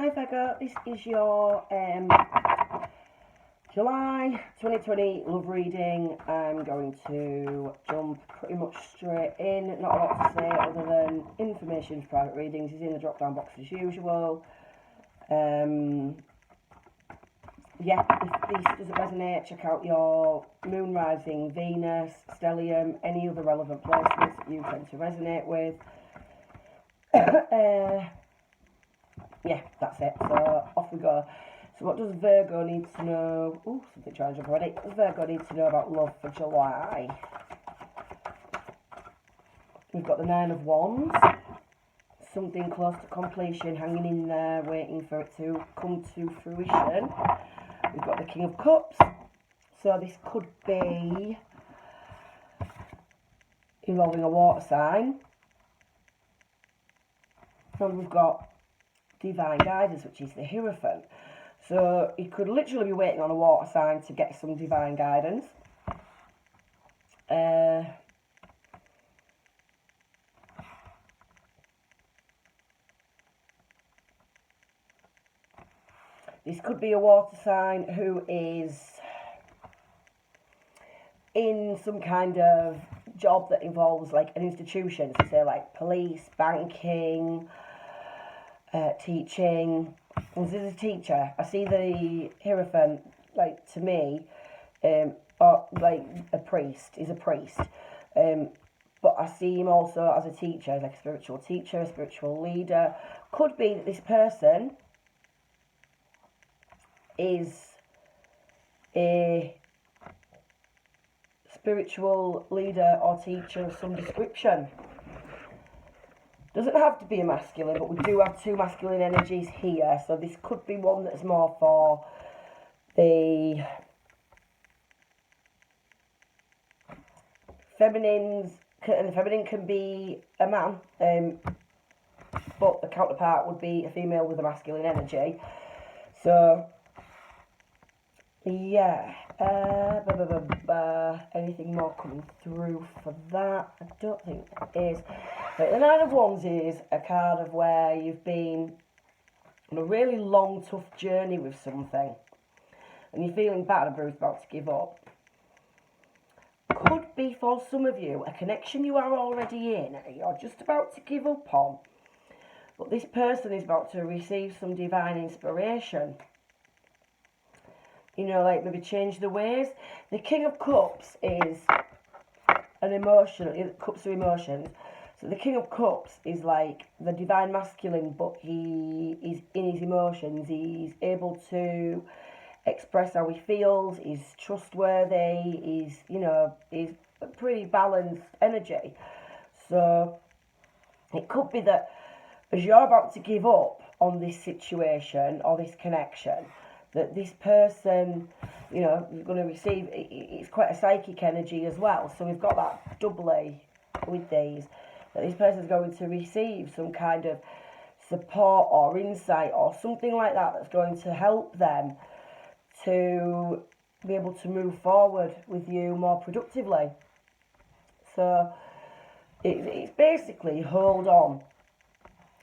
Hi Virgo, this is your July 2020 love reading. I'm going to jump pretty much straight in. Not a lot to say other than information for private readings is in the drop down box as usual. Yeah, if this doesn't resonate, check out your moon rising, Venus, stellium, any other relevant placements that you tend to resonate with. Yeah, that's it. So off we go. So what does Virgo need to know? Oh, something trying to jump already. What does Virgo need to know about love for July? We've got the Nine of Wands. Something close to completion hanging in there, waiting for it to come to fruition. We've got the King of Cups. So this could be involving a water sign. And we've got divine guidance, which is the Hierophant. So you could literally be waiting on a water sign to get some divine guidance. This could be a water sign who is in some kind of job that involves like an institution, so say like police, banking, teaching. And this is a teacher. I see the Hierophant, like, to me, or like a priest. He's a priest. But I see him also as a teacher, like a spiritual teacher, a spiritual leader. Could be that this person is a spiritual leader or teacher of some description. Doesn't have to be a masculine, but we do have two masculine energies here. So this could be one that's more for the feminines, and the feminine can be a man, but the counterpart would be a female with a masculine energy. So, yeah. Anything more coming through for that? I don't think it is. But the Nine of Wands is a card of where you've been on a really long, tough journey with something, and you're feeling battered and bruised, about to give up. Could be for some of you a connection you are already in, you're just about to give up on, but this person is about to receive some divine inspiration. You know, like maybe change the ways. The King of Cups is an emotion, cups are emotions. So the King of Cups is like the divine masculine, but he is in his emotions. He's able to express how he feels. He's trustworthy. He's a pretty balanced energy. So it could be that as you're about to give up on this situation or this connection, that this person, you're going to receive, it's quite a psychic energy as well. So we've got that doubly with these, that this person's going to receive some kind of support or insight or something like that that's going to help them to be able to move forward with you more productively. So it's basically hold on.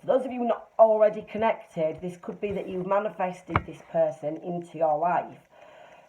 For those of you not already connected, this could be that you've manifested this person into your life.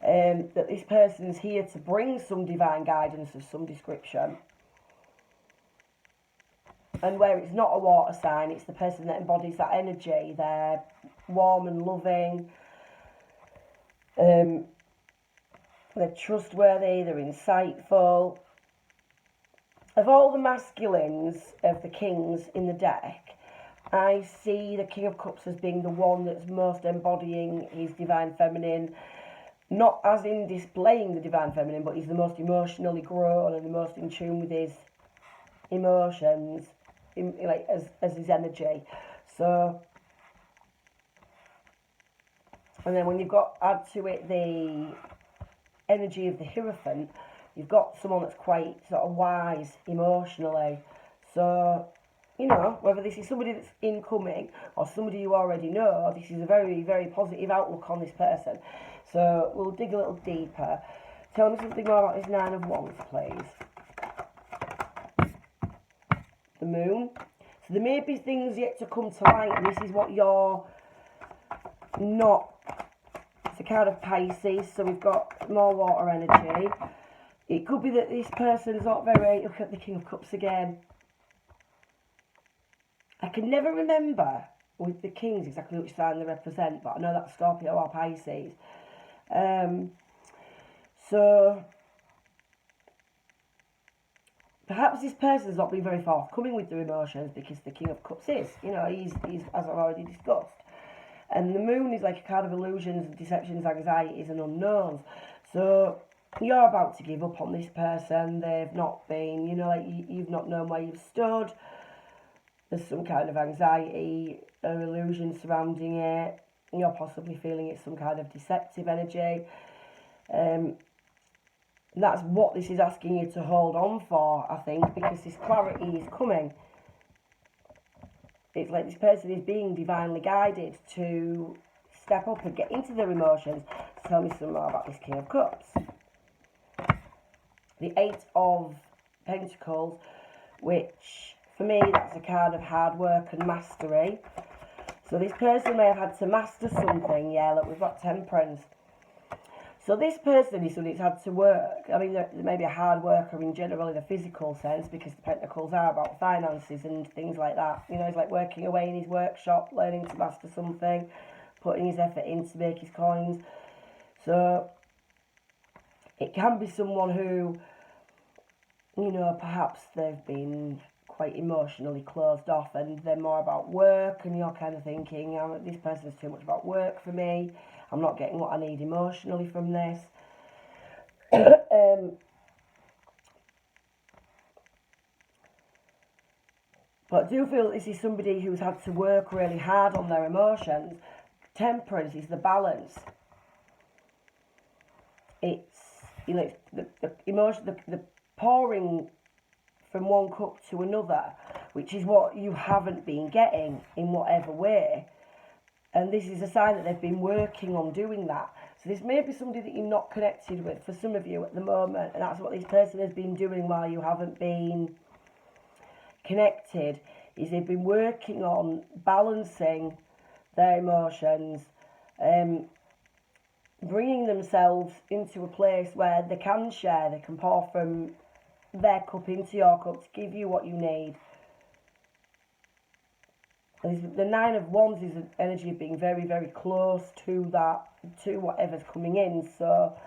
That this person's here to bring some divine guidance of some description. And where it's not a water sign, it's the person that embodies that energy. They're warm and loving. They're trustworthy. They're insightful. Of all the masculines of the kings in the deck, I see the King of Cups as being the one that's most embodying his divine feminine. Not as in displaying the divine feminine, but he's the most emotionally grown and the most in tune with his emotions, as his energy. So, and then when you've got, add to it the energy of the Hierophant, you've got someone that's quite sort of wise emotionally. So, whether this is somebody that's incoming or somebody you already know, this is a very, very positive outlook on this person. So we'll dig a little deeper. Tell me something more about this Nine of Wands, please. The Moon. So there may be things yet to come to light, and this is what you're not, it's a card of Pisces, so we've got more water energy. It could be that this person's not very, look at the King of Cups again. I can never remember with the Kings exactly which sign they represent, but I know that's Scorpio or Pisces. So perhaps this person's not been very forthcoming with their emotions because the King of Cups is, you know, he's as I've already discussed. And the Moon is like a card of illusions, deceptions, anxieties and unknowns. So you're about to give up on this person. They've not been, you know, like you've not known where you've stood. There's some kind of anxiety or illusion surrounding it. You're possibly feeling it's some kind of deceptive energy. And that's what this is asking you to hold on for, I think, because this clarity is coming. It's like this person is being divinely guided to step up and get into their emotions. Tell me some more about this King of Cups. The Eight of Pentacles, which for me that's a card of hard work and mastery. So this person may have had to master something. Yeah, look, we've got Temperance. So this person is somebody who's had to work. I mean, there may be a hard worker in general in a physical sense because the Pentacles are about finances and things like that. You know, he's like working away in his workshop, learning to master something, putting his effort in to make his coins. So it can be someone who, you know, perhaps they've been quite emotionally closed off and they're more about work, and you're kind of thinking, oh, this person's too much about work for me. I'm not getting what I need emotionally from this. But I do feel this is somebody who's had to work really hard on their emotions. Temperance is the balance. It's, you know, it's the emotion, the pouring from one cup to another, which is what you haven't been getting in whatever way. And this is a sign that they've been working on doing that. So this may be somebody that you're not connected with for some of you at the moment, and that's what this person has been doing while you haven't been connected, is they've been working on balancing their emotions, bringing themselves into a place where they can share, they can pour from their cup into your cup to give you what you need. The Nine of Wands is an energy of being very, very close to that, to whatever's coming in. So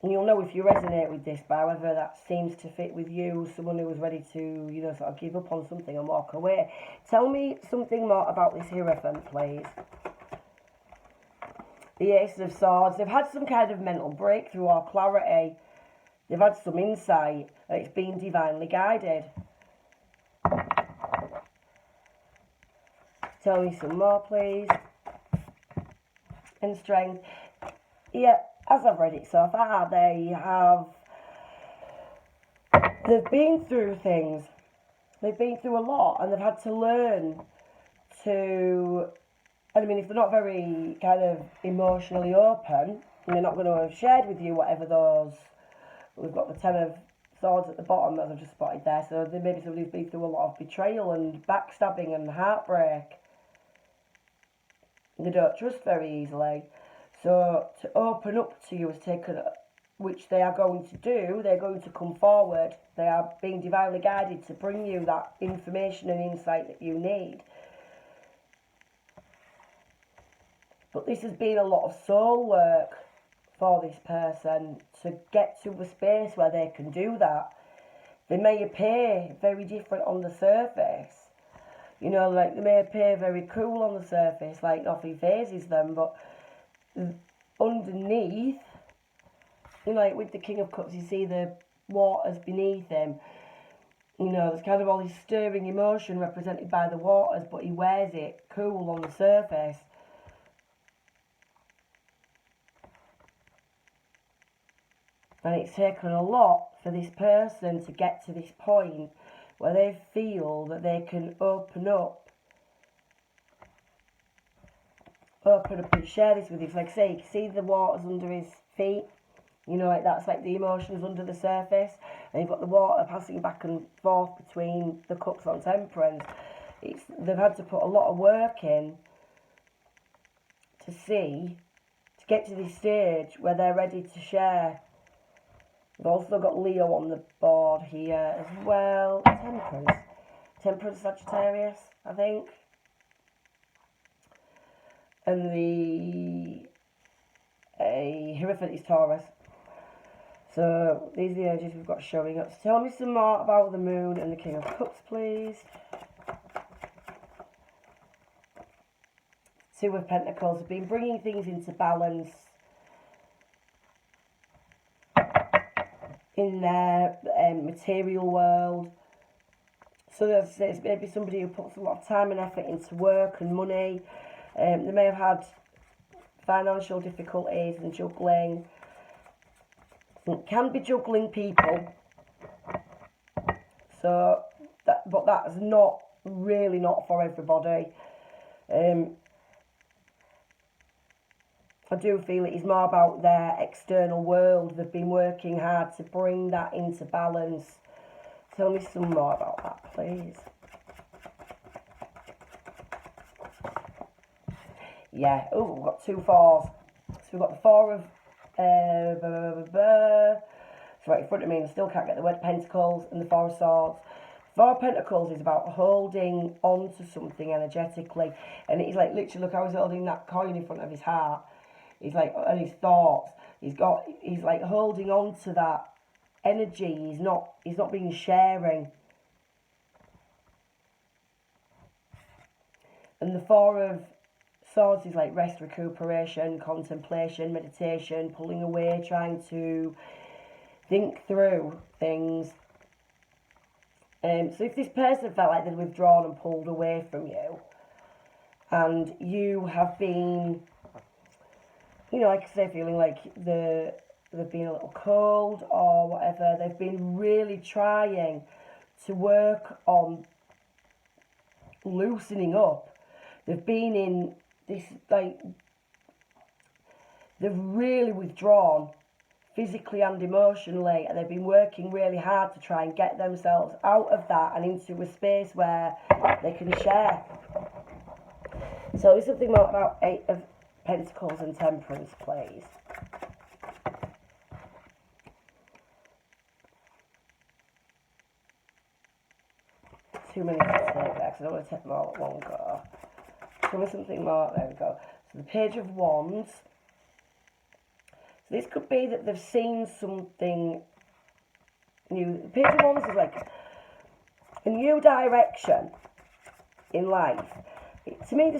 you'll know if you resonate with this, but however that seems to fit with you, someone who was ready to, you know, sort of give up on something and walk away. Tell me something more about this Hierophant, please. The Ace of Swords. They've had some kind of mental breakthrough or clarity. They've had some insight. It's been divinely guided. Tell me some more, please. And Strength. Yeah, as I've read it so far, they've been through things. They've been through a lot, and they've had to learn to, I mean, if they're not very kind of emotionally open, and they're not going to have shared with you whatever those, we've got the Ten of Swords at the bottom, as I've just spotted there, so there may be somebody who's been through a lot of betrayal and backstabbing and heartbreak. They don't trust very easily. So to open up to you has taken, which they are going to do, they're going to come forward. They are being divinely guided to bring you that information and insight that you need. But this has been a lot of soul work for this person to get to a space where they can do that. They may appear very different on the surface. You know, like they may appear very cool on the surface, like nothing phases them, but underneath, you know, like with the King of Cups, you see the waters beneath him. You know, there's kind of all this stirring emotion represented by the waters, but he wears it cool on the surface. And it's taken a lot for this person to get to this point where they feel that they can open up and share this with you. So like say, you can see the waters under his feet, you know, like that's like the emotions under the surface, and you've got the water passing back and forth between the cups on Temperance. they've had to put a lot of work in to get to this stage where they're ready to share. We've also got Leo on the board here as well. Temperance Sagittarius, I think. And the Hierophant is Taurus. So these are the energies we've got showing up. So tell me some more about the Moon and the King of Cups, please. Two of Pentacles have been bringing things into balance in their material world. So there's maybe somebody who puts a lot of time and effort into work and money. They may have had financial difficulties and juggling. It can be juggling people. So, but that's not for everybody. I do feel it is more about their external world. They've been working hard to bring that into balance. Tell me some more about that, please. Yeah, oh, we've got 2 fours. So we've got the 4 of, it's right in front of me and I still can't get the word Pentacles, and the 4 of Swords. 4 of Pentacles is about holding on to something energetically. And it's like, literally, look how he's holding that coin in front of his heart. He's like, and his thoughts. He's like holding on to that energy. He's not being sharing. And the 4 of Swords is like rest, recuperation, contemplation, meditation, pulling away, trying to think through things. So if this person felt like they'd withdrawn and pulled away from you, and you have been, you know, like I say, feeling like they've been a little cold or whatever, they've been really trying to work on loosening up. They've been in this, like, they've really withdrawn physically and emotionally, and they've been working really hard to try and get themselves out of that and into a space where they can share. So there's something more about 8 of Pentacles and Temperance, please. Too many to take there because I don't want to take them all at one go. Tell me something more. There we go. So the Page of Wands. So this could be that they've seen something new. The Page of Wands is like a new direction in life. To me,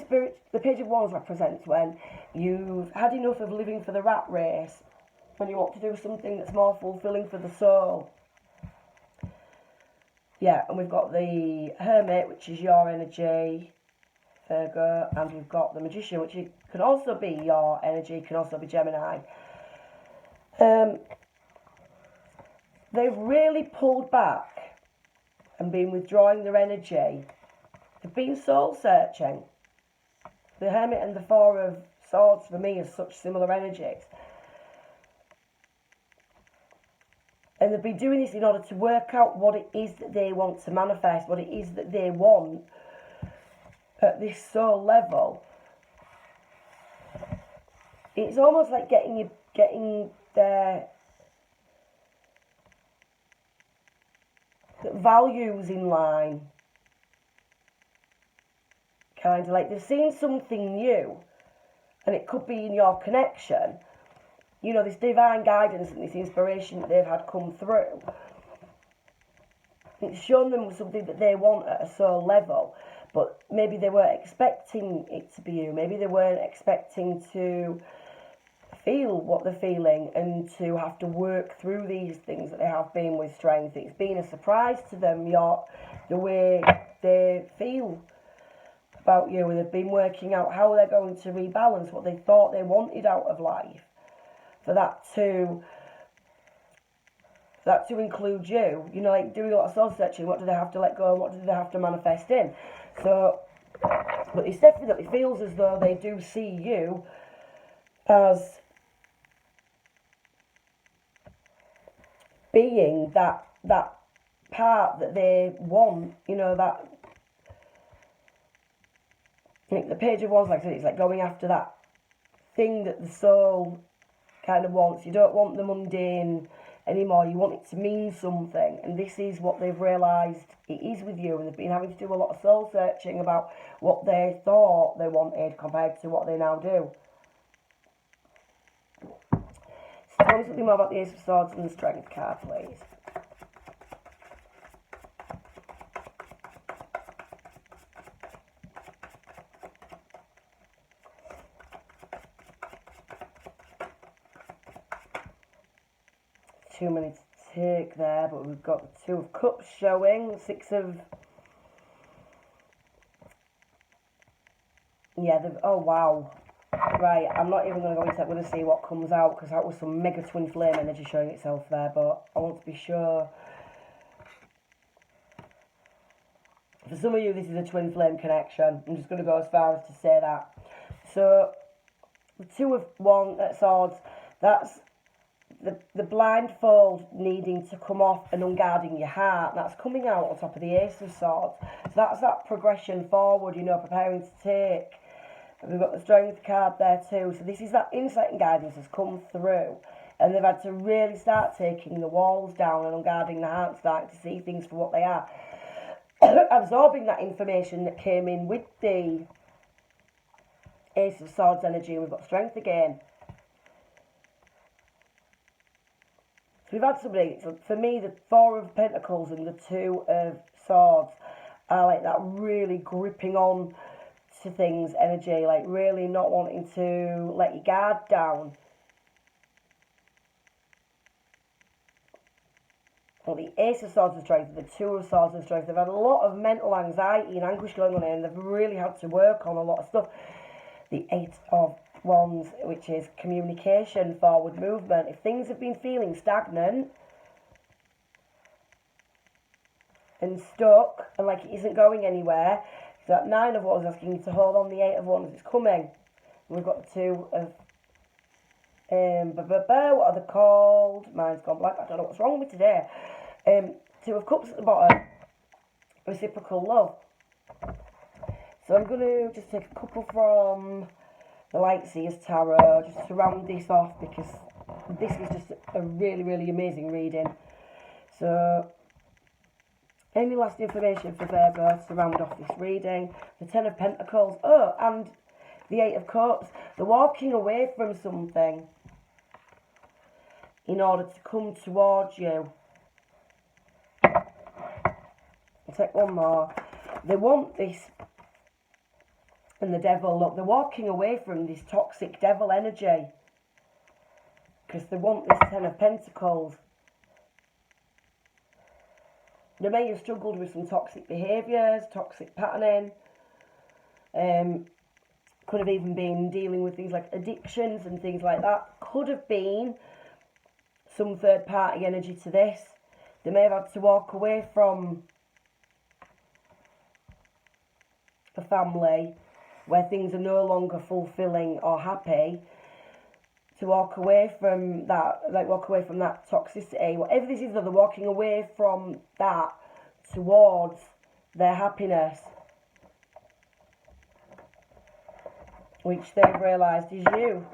the Page of Wands represents when you've had enough of living for the rat race, when you want to do something that's more fulfilling for the soul. Yeah, and we've got the Hermit, which is your energy, Virgo, and we've got the Magician, which can also be your energy, can also be Gemini. They've really pulled back and been withdrawing their energy. They've been soul searching. The Hermit and the 4 of Swords for me are such similar energies. And they've been doing this in order to work out what it is that they want to manifest, what it is that they want at this soul level. It's almost like getting their values in line. Kind of like they've seen something new, and it could be in your connection. You know, this divine guidance and this inspiration that they've had come through. It's shown them something that they want at a soul level, but maybe they weren't expecting it to be you. Maybe they weren't expecting to feel what they're feeling and to have to work through these things that they have been with strength. It's been a surprise to them, the way they feel about you, and they've been working out how they're going to rebalance what they thought they wanted out of life. For that to include you, you know, like doing a lot of soul searching. What do they have to let go and what do they have to manifest in? So, but it definitely feels as though they do see you as being that part that they want, you know, that the Page of Wands, like I said, it's like going after that thing that the soul kind of wants. You don't want the mundane anymore. You want it to mean something. And this is what they've realised it is with you. And they've been having to do a lot of soul searching about what they thought they wanted compared to what they now do. So tell me something more about the Ace of Swords and the Strength card, please. Too many to take there, but we've got the Two of Cups showing, Six of... Yeah, oh wow. Right, I'm not even going to go into that. I'm going to see what comes out, because that was some mega twin flame energy showing itself there, but I want to be sure. For some of you, this is a twin flame connection. I'm just going to go as far as to say that. So, the Two of Swords, that's the blindfold needing to come off and unguarding your heart. That's coming out on top of the Ace of Swords. So that's that progression forward, you know, preparing to take. And we've got the Strength card there too. So this is that insight and guidance has come through. And they've had to really start taking the walls down and unguarding the heart, starting to see things for what they are. Absorbing that information that came in with the Ace of Swords energy. We've got Strength again. So we've had somebody, so for me, the Four of Pentacles and the Two of Swords are like that really gripping on to things energy, like really not wanting to let your guard down. Well, the Ace of Swords and Strength, the Two of Swords and Strength, they've had a lot of mental anxiety and anguish going on here, and they've really had to work on a lot of stuff. The Eight of Wands, which is communication, forward movement. If things have been feeling stagnant and stuck and like it isn't going anywhere, so that Nine of Wands is asking you to hold on. The Eight of Wands is coming. And we've got the Two of what are they called? Mine's gone blank. I don't know what's wrong with today. Two of Cups at the bottom. Reciprocal love. So I'm going to just take a couple from the Lightseers Tarot, just to round this off, because this is just a really, really amazing reading. So, any last information for Virgo to round off this reading? The Ten of Pentacles, oh, and the Eight of Cups. They're walking away from something in order to come towards you. I'll take one more. They want this. And the Devil, look, they're walking away from this toxic devil energy because they want this Ten of Pentacles. They may have struggled with some toxic behaviours, toxic patterning. Could have even been dealing with things like addictions and things like that. Could have been some third party energy to this. They may have had to walk away from a family where things are no longer fulfilling or happy, to walk away from that, like walk away from that toxicity. Whatever this is, they're walking away from that towards their happiness, which they've realised is you.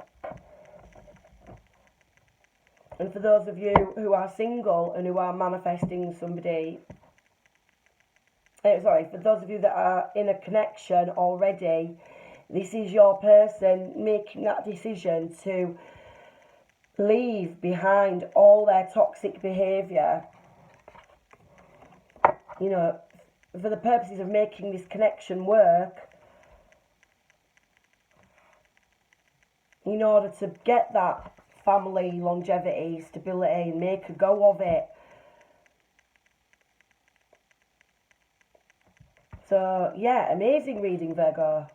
And for those of you who are single and who are manifesting somebody, for those of you that are in a connection already, this is your person making that decision to leave behind all their toxic behaviour, you know, for the purposes of making this connection work, in order to get that family longevity, stability, and make a go of it. So, yeah, amazing reading, Virgo.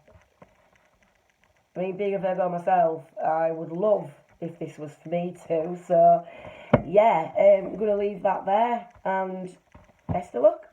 I mean, being a Virgo myself, I would love if this was for me too. So, yeah, I'm going to leave that there, and best of luck.